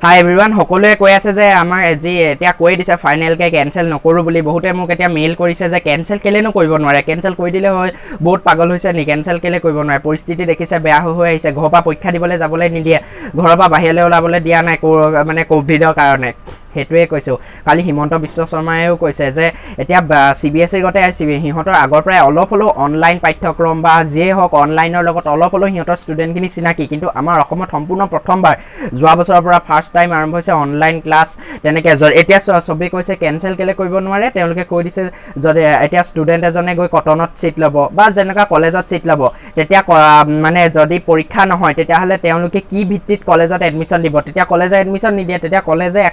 হাই everyone সকলোৱে কৈ আছে যে আমাৰ যি এতিয়া কৈ দিছে ফাইনেলকৈ কেঞ্চেল নকৰোঁ বুলি বহুতে মোক এতিয়া মেইল কৰিছে যে কেঞ্চেল কেলেনো কৰিব নোৱাৰে কেঞ্চেল কৰি দিলে হয় বহুত পাগল হৈছে নি কেঞ্চেল কেলে কৰিব নোৱাৰে পৰিস্থিতি দেখিছে বেয়া হৈ আহিছে ঘৰৰ পৰা পৰীক্ষা দিবলৈ যাবলৈ নিদিয়ে ঘৰৰ পৰা বাহিৰলৈ ওলাবলৈ দিয়া নাই মানে ক'ভিডৰ কাৰণে সেইটোৱে কৈছোঁ কালি হিমন্ত বিশ্ব শৰ্মায়েও কৈছে যে এতিয়া CBSE গতে সিহঁতৰ আগৰ পৰাই অলপ হ'লেও অনলাইন পাঠ্যক্ৰম বা যিয়ে হওক অনলাইনৰ লগত অলপ হ'লেও সিহঁতৰ ষ্টুডেণ্টখিনি চিনাকি কিন্তু আমাৰ অসমত সম্পূৰ্ণ প্ৰথমবাৰ যোৱা বছৰৰ পৰা ফাৰ্ষ্ট টাইম আৰম্ভ হৈছে অনলাইন ক্লাছ তেনেকৈ এতিয়া চবেই কৈছে কেঞ্চেল কেলে কৰিব নোৱাৰে তেওঁলোকে কৈ দিছে যদি এতিয়া ষ্টুডেণ্ট এজনে গৈ কটনত ছিট ল'ব বা যেনেকুৱা কলেজত ছিট ল'ব তেতিয়া মানে যদি পৰীক্ষা নহয় তেতিয়াহ'লে তেওঁলোকে কি ভিত্তিত কলেজত এডমিশ্যন দিব তেতিয়া কলেজে এডমিশ্যন নিদিয়ে তেতিয়া কলেজে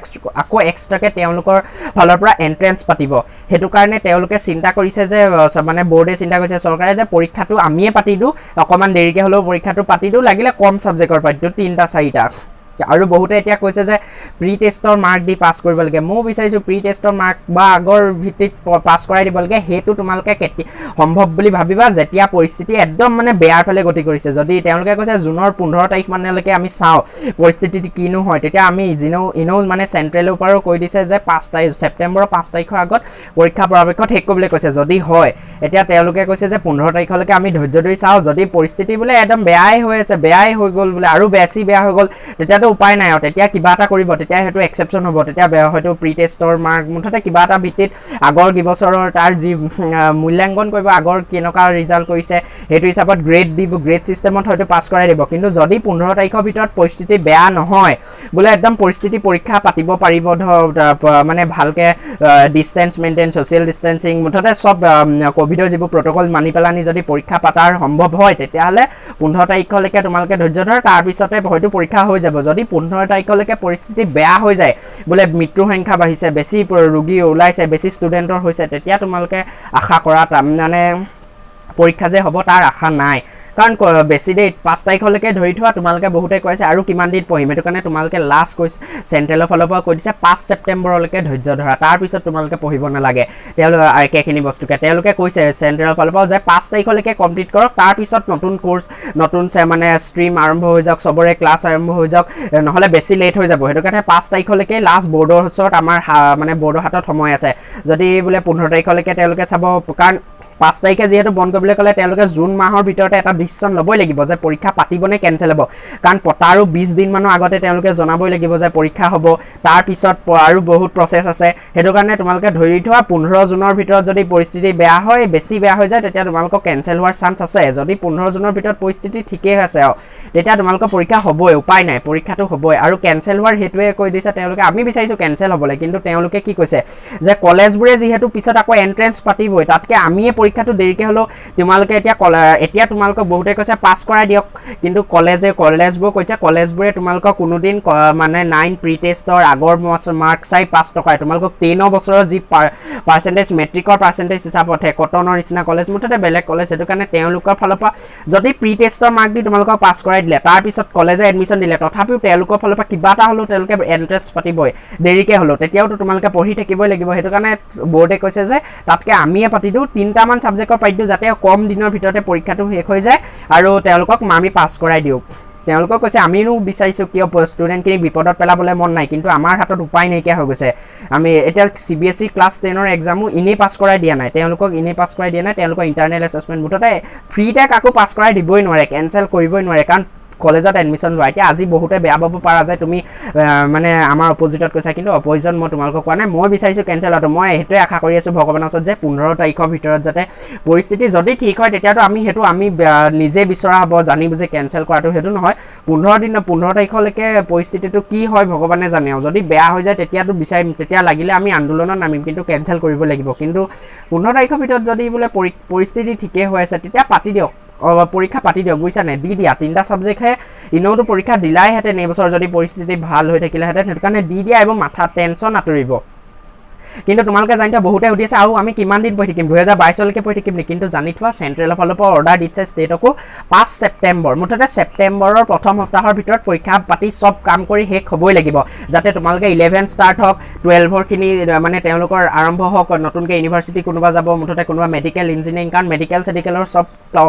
আকৌ এক্সট্ৰাকৈ তেওঁলোকৰ ফালৰ পৰা এণ্ট্ৰেঞ্চ পাতিব সেইটো কাৰণে তেওঁলোকে চিন্তা কৰিছে যে মানে বৰ্ডে চিন্তা কৰিছে চৰকাৰে যে পৰীক্ষাটো আমিয়ে পাতি দিওঁ অকণমান দেৰিকৈ হ'লেও পৰীক্ষাটো পাতি দিওঁ লাগিলে কম ছাবজেক্টৰ পাতি দিওঁ 3টা 4টা আৰু বহুতে এতিয়া কৈছে যে প্ৰি টেষ্টৰ মাৰ্ক দি পাছ কৰিব লাগে ময়ো বিচাৰিছোঁ প্ৰি টেষ্টৰ মাৰ্ক বা আগৰ ভিত্তিত পাছ কৰাই দিব লাগে সেইটো তোমালোকে সম্ভৱ বুলি ভাবিবা যেতিয়া পৰিস্থিতি একদম মানে বেয়াৰ ফালে গতি কৰিছে যদি তেওঁলোকে কৈছে জুনৰ 15 তাৰিখ মানলৈকে আমি চাওঁ পৰিস্থিতি কিনো হয় তেতিয়া আমি এনেও মানে চেণ্ট্ৰেলৰ পৰাও কৈ দিছে যে ছেপ্টেম্বৰৰ 5 তাৰিখৰ আগত পৰীক্ষা পৰাপক্ষত শেষ কৰিবলৈ কৈছে যদি হয় এতিয়া তেওঁলোকে কৈছে যে 15 তাৰিখলৈকে আমি ধৈৰ্য ধৰি চাওঁ যদি পৰিস্থিতি বোলে একদম বেয়াই হৈ আছে বেয়াই হৈ গ'ল বোলে আৰু বেছি বেয়া হৈ গ'ল তেতিয়াতো উপায় নাই আৰু তেতিয়া কিবা এটা কৰিব তেতিয়া সেইটো এক্সেপশ্যন হ'ব তেতিয়া হয়তো প্ৰি টেষ্টৰ মাৰ্ক মুঠতে কিবা এটা ভিত্তিত আগৰ কেইবছৰৰ তাৰ যি মূল্যাংকন কৰিব আগৰ কেনেকুৱা ৰিজাল্ট কৰিছে সেইটো হিচাপত গ্ৰেড দিব গ্ৰেড ছিষ্টেমত হয়তো পাছ কৰাই দিব কিন্তু যদি 15 তাৰিখৰ ভিতৰত পৰিস্থিতি বেয়া নহয় বোলে একদম পৰিস্থিতি পৰীক্ষা পাতিব পাৰিব মানে ভালকৈ ডিষ্টেঞ্চ মেইনটেইন ছ'চিয়েল ডিষ্টেঞ্চিং মুঠতে চব ক'ভিডৰ যিবোৰ প্ৰট'কল মানি পেলানি যদি পৰীক্ষা পাতাৰ সম্ভৱ হয় তেতিয়াহ'লে 15 তাৰিখলৈকে তোমালোকে ধৈৰ্য ধৰ তাৰপিছতে হয়তো পৰীক্ষা হৈ যাব যদি 15 তাৰিখলৈকে পৰিস্থিতি বেয়া হৈ যায় বোলে মৃত্যুৰ সংখ্যা বাঢ়িছে বেছি ৰোগী ওলাইছে বেছি ষ্টুডেণ্টৰ হৈছে তেতিয়া তোমালোকে আশা কৰা মানে পৰীক্ষা যে হ'ব তাৰ আশা নাই কাৰণ বেছি দেৰি 5 তাৰিখলৈকে ধৰি থোৱা তোমালোকে বহুতে কৈছে আৰু কিমান দিন পঢ়িম সেইটো কাৰণে তোমালোকে লাষ্ট কৈছে চেণ্ট্ৰেলৰ ফালৰ পৰা কৈ দিছে 5 ছেপ্টেম্বৰলৈকে ধৈৰ্য ধৰা তাৰপিছত তোমালোকে পঢ়িব নালাগে তেওঁলোকে একেখিনি বস্তুকে তেওঁলোকে কৈছে চেণ্ট্ৰেলৰ ফালৰ পৰা যে 5 তাৰিখলৈকে কমপ্লিট কৰক তাৰপিছত নতুন কোৰ্চ নতুন মানে ষ্ট্ৰীম আৰম্ভ হৈ যাওক চবৰে ক্লাছ আৰম্ভ হৈ যাওক নহ'লে বেছি লেট হৈ যাব সেইটো কাৰণে 5 তাৰিখলৈকে লাষ্ট বৰ্ডৰ ওচৰত আমাৰ মানে বৰ্ডৰ হাতত সময় আছে যদি বোলে 15 তাৰিখলৈকে তেওঁলোকে চাব কাৰণ 5 তাৰিখে যিহেতু বন্ধ কৰিবলৈ ক'লে তেওঁলোকে জুন মাহৰ ভিতৰতে এটা ডিচিশ্যন ল'বই লাগিব যে পৰীক্ষা পাতিবনে কেঞ্চেল হ'ব কাৰণ পতাৰো 20 দিনমানৰ আগতে তেওঁলোকে জনাবই লাগিব যে পৰীক্ষা হ'ব তাৰপিছত আৰু বহুত প্ৰচেছ আছে সেইটো কাৰণে তোমালোকে ধৰি থোৱা 15 জুনৰ ভিতৰত যদি পৰিস্থিতি বেয়া হয় বেছি বেয়া হৈ যায় তেতিয়া তোমালোকৰ কেঞ্চেল হোৱাৰ চান্স আছে যদি 15 জুনৰ ভিতৰত পৰিস্থিতি ঠিকেই আছে আৰু তেতিয়া তোমালোকৰ পৰীক্ষা হ'বই উপায় নাই পৰীক্ষাটো হ'বই আৰু কেঞ্চেল হোৱাৰ সেইটোৱে কৈ দিছে তেওঁলোকে আমি বিচাৰিছোঁ কেঞ্চেল হ'বলৈ কিন্তু তেওঁলোকে কি কৈছে যে কলেজবোৰে যিহেতু পিছত আকৌ এণ্ট্ৰেঞ্চ পাতিবই তাতকৈ আমিয়ে পৰীক্ষাটো দেৰিকৈ হ'লেও তোমালোকে এতিয়া তোমালোকক বহুতে কৈছে পাছ কৰাই দিয়ক কিন্তু কলেজবোৰ কৈছে কলেজবোৰে তোমালোকক কোনোদিন মানে 9 প্ৰি টেষ্টৰ আগৰ মাৰ্ক চাই পাছ নকৰাই তোমালোকক 10 বছৰৰ যি পাৰ্চেণ্টেজ মেট্ৰিকৰ পাৰ্চেণ্টেজ হিচাপতহে কটনৰ নিচিনা কলেজ মুঠতে বেলেগ কলেজ সেইটো কাৰণে তেওঁলোকৰ ফালৰ পৰা যদি প্ৰি টেষ্টৰ মাৰ্ক দি তোমালোকক পাছ কৰাই দিলে তাৰপিছত কলেজে এডমিশ্যন দিলে তথাপিও তেওঁলোকৰ ফালৰ পৰা কিবা এটা হ'লেও তেওঁলোকে এণ্ট্ৰেঞ্চ পাতিবই দেৰিকৈ হ'লেও তেতিয়াওতো তোমালোকে পঢ়ি থাকিবই লাগিব সেইটো কাৰণে বৰ্ডে কৈছে যে তাতকৈ আমিয়ে পাতি দিওঁ 3টামান ছাবজেক্টৰ পাতি দিওঁ যাতে কম দিনৰ ভিতৰতে পৰীক্ষাটো শেষ হৈ যায় আৰু তেওঁলোকক আমি পাছ কৰাই দিওঁ তেওঁলোকক কৈছে আমিও বিচাৰিছোঁ কিয় ষ্টুডেণ্টখিনি বিপদত পেলাবলৈ মন নাই কিন্তু আমাৰ হাতত উপায় নাইকিয়া হৈ গৈছে আমি এতিয়া CBSE ক্লাছ 10ৰ এক্সামো এনেই পাছ কৰাই দিয়া নাই তেওঁলোকক এনেই পাছ কৰাই দিয়া নাই তেওঁলোকৰ ইণ্টাৰনেল এছেছমেণ্ট মুঠতে ফ্ৰীতে কাকো পাছ কৰাই দিবই নোৱাৰে কেঞ্চেল কৰিবই নোৱাৰে কাৰণ কলেজত এডমিশ্যন লোৱা এতিয়া আজি বহুতে বেয়া পাব পাৰা যে তুমি মানে আমাৰ অপজিটত কৈছা কিন্তু অপজিট মই তোমালোকক কোৱা নাই মই বিচাৰিছোঁ কেঞ্চেল হোৱাটো মই সেইটোৱে আশা কৰি আছোঁ ভগৱানৰ ওচৰত যে 15 তাৰিখৰ ভিতৰত যাতে পৰিস্থিতি যদি ঠিক হয় তেতিয়াতো আমি নিজে বিচৰা হ'ব জানি বুজি কেঞ্চেল কৰাটো সেইটো নহয় 15 তাৰিখলৈকে পৰিস্থিতিটো কি হয় ভগৱানে জানে আৰু যদি বেয়া হৈ যায় তেতিয়াতো বিচাৰিম তেতিয়া লাগিলে আমি আন্দোলনত নামিম কিন্তু কেঞ্চেল কৰিব লাগিব কিন্তু 15 তাৰিখৰ ভিতৰত যদি বোলে পৰিস্থিতি ঠিকেই হৈ আছে তেতিয়া পাতি দিয়ক পৰীক্ষা পাতি দিয়ক বুজিছা নে দি দিয়া 3টা ছাবজেক্টহে ইনেওতো পৰীক্ষা দিলাইহেঁতেন এইবছৰ যদি পৰিস্থিতি ভাল হৈ থাকিলেহেঁতেন সেইটো কাৰণে দি দিয়া এইবোৰ মাথা টেনশ্যন আঁতৰিব কিন্তু তোমালোকে জানি থোৱা বহুতে সুধি আছে আৰু আমি কিমান দিন পঢ়ি থাকিম 2022 লৈকে পঢ়ি থাকিম নেকি কিন্তু জানি থোৱা চেণ্ট্ৰেলৰ ফালৰ পৰা অৰ্ডাৰ দিছে ষ্টেটকো 5 ছেপ্টেম্বৰ মুঠতে ছেপ্টেম্বৰৰ প্ৰথম সপ্তাহৰ ভিতৰত পৰীক্ষা পাতি সব কাম কৰি শেষ হ'বই লাগিব যাতে তোমালোকে 11 ষ্টাৰ্ট হওক 12 খিনি মানে তেওঁলোকৰ আৰম্ভ হওক নতুনকৈ ইউনিভাৰ্চিটি কোনোবা যাব মুঠতে কোনোবা মেডিকেল ইঞ্জিনিয়াৰিং কাৰণ মেডিকেল চেডিকেলৰ সব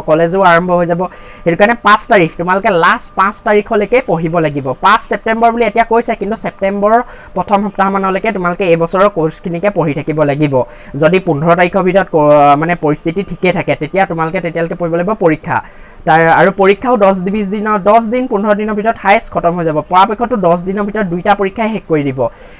কলেজো আৰম্ভ হৈ যাব সেইটো কাৰণে 5 তাৰিখ তোমালোকে লাষ্ট 5 তাৰিখলৈকে পঢ়িব লাগিব 5 ছেপ্টেম্বৰ বুলি এতিয়া কৈছে কিন্তু ছেপ্টেম্বৰৰ প্ৰথম সপ্তাহমানলৈকে তোমালোকে এই বছৰৰ কোৰ্সখিনিকে পঢ়ি থাকিব লাগিব যদি 15 তাৰিখৰ ভিতৰত মানে পৰিস্থিতি ঠিকে থাকে তেতিয়া তোমালোকে তেতিয়ালৈকে পঢ়িব লাগিব পৰীক্ষা তাৰ আৰু পৰীক্ষাও 10 দিন 15 দিনৰ ভিতৰত হাইষ্ট খতম হৈ যাব পৰাপক্ষতো 10 দিনৰ ভিতৰত দুইটা পৰীক্ষাই শেষ কৰি দিব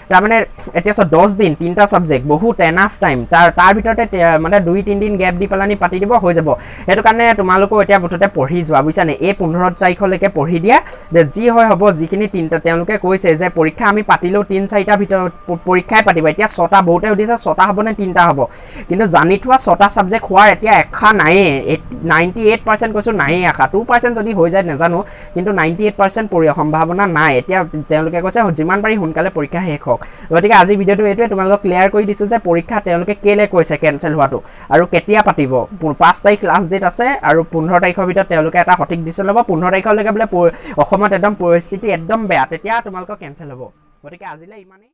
তাৰ মানে এতিয়া 10 দিন তিনটা সাবজেক্ট বহুত এনাফ টাইম তাৰ ভিতৰতে মানে 2-3 দিন গ্যাপ দি পেলানি পাতি দিব হৈ যাব সেইটো কাৰণে তোমালোকো এতিয়া মুঠতে পঢ়ি যোৱা বুইছানে এই 15 তাৰিখলৈকে পঢ়ি দিয়া যি হয় হ'ব যিখিনি তিনটা তেওঁলোকে কৈছে যে পৰীক্ষা আমি পাতিলেও 3-4টা ভিতৰত পৰীক্ষাই পাতিব এতিয়া 6টা বহুতে সুধিছে 6টা হ'ব নে 3টা হ'ব কিন্তু জানি থোৱা 6টা সাবজেক্ট হোৱাৰ এতিয়া এখা নাই 98% কৈছো নাই আশা 2% যদি হৈ যায় নাজানো কিন্তু 98% সম্ভাৱনা নাই এতিয়া তেওঁলোকে কৈছে যিমান পাৰি সোনকালে পৰীক্ষা শেষ হওক গতিকে আজি ভিডিঅটো এইটোৱে তোমালোকক ক্লিয়াৰ কৰি দিছো যে পৰীক্ষা তেওঁলোকে কেলে কৈছে কেনসেল হোৱাটো আৰু কেতিয়া পাতিব 5 তাৰিখ লাষ্ট ডেট আছে আৰু 15 তাৰিখৰ ভিতৰত তেওঁলোকে এটা সঠিক ডিসিশন ল'ব 15 তাৰিখলৈকে বোলে অসমত একদম পৰিস্থিতি একদম বেয়া তেতিয়া তোমালোকক কেনসেল হ'ব গতিকে আজিলৈ ইমানেই